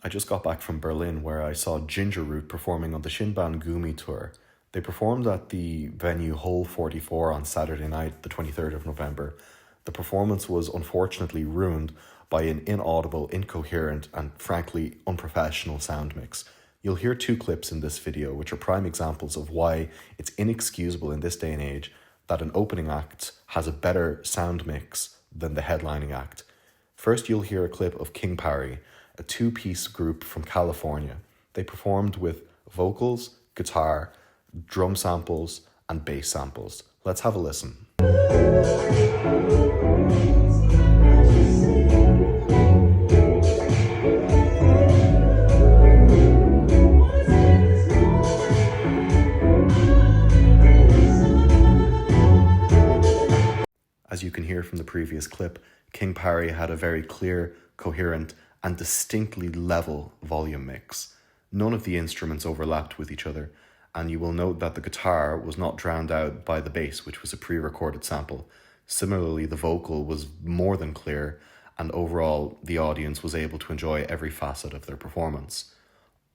I just got back from Berlin where I saw Ginger Root performing on the Shinban Gumi tour. They performed at the venue Hole 44 on Saturday night, the 23rd of November. The performance was unfortunately ruined by an inaudible, incoherent, and frankly unprofessional sound mix. You'll hear two clips in this video which are prime examples of why it's inexcusable in this day and age that an opening act has a better sound mix than the headlining act. First, you'll hear a clip of King Parry, a two-piece group from California. They performed with vocals, guitar, drum samples, and bass samples. Let's have a listen. As you can hear from the previous clip, King Parry had a very clear, coherent, and distinctly level volume mix. None of the instruments overlapped with each other, and you will note that the guitar was not drowned out by the bass, which was a pre-recorded sample. Similarly, the vocal was more than clear, and overall, the audience was able to enjoy every facet of their performance.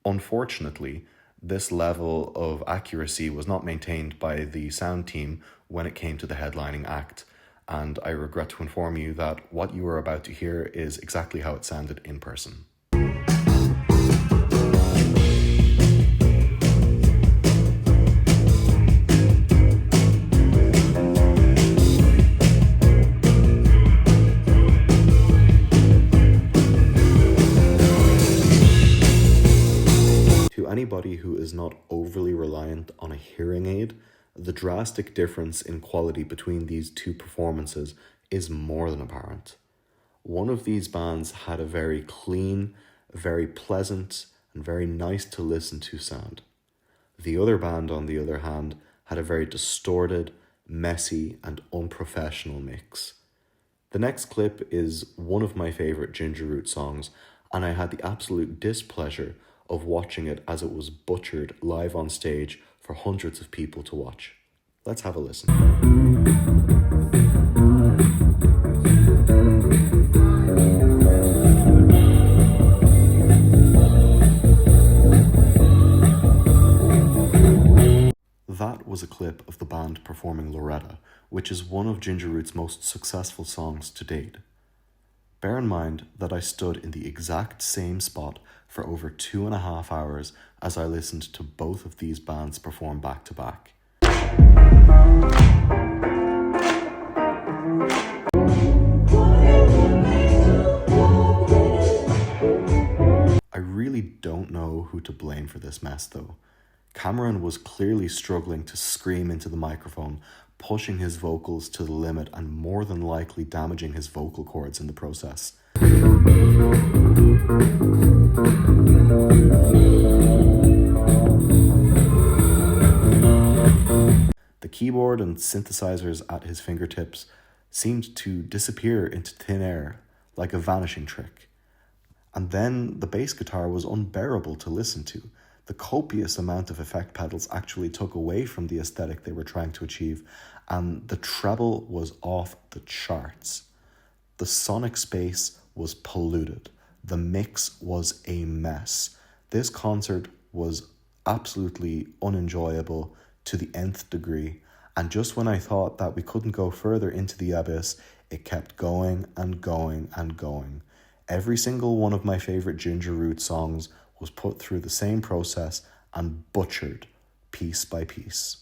Unfortunately, this level of accuracy was not maintained by the sound team when it came to the headlining act. And I regret to inform you that what you are about to hear is exactly how it sounded in person. To anybody who is not overly reliant on a hearing aid, the drastic difference in quality between these two performances is more than apparent. One of these bands had a very clean, very pleasant, and very nice to listen to sound. The other band, on the other hand, had a very distorted, messy, and unprofessional mix. The next clip is one of my favorite Ginger Root songs, and I had the absolute displeasure of watching it as it was butchered live on stage for hundreds of people to watch. Let's have a listen. That was a clip of the band performing Loretta, which is one of Ginger Root's most successful songs to date. Bear in mind that I stood in the exact same spot for over 2.5 hours as I listened to both of these bands perform back to back. I really don't know who to blame for this mess though. Cameron was clearly struggling to scream into the microphone, pushing his vocals to the limit and more than likely damaging his vocal cords in the process. The keyboard and synthesizers at his fingertips seemed to disappear into thin air like a vanishing trick. And then the bass guitar was unbearable to listen to. The copious amount of effect pedals actually took away from the aesthetic they were trying to achieve, and the treble was off the charts. The sonic space was polluted. The mix was a mess. This concert was absolutely unenjoyable to the nth degree, and just when I thought that we couldn't go further into the abyss, it kept going and going and going. Every single one of my favorite Ginger Root songs was put through the same process and butchered piece by piece.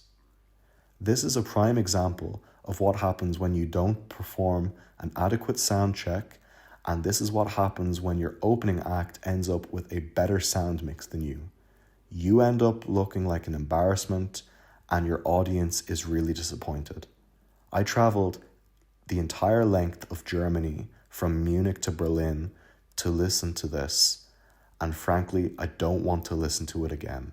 This is a prime example of what happens when you don't perform an adequate sound check, and this is what happens when your opening act ends up with a better sound mix than you. You end up looking like an embarrassment, and your audience is really disappointed. I traveled the entire length of Germany from Munich to Berlin to listen to this, and frankly, I don't want to listen to it again.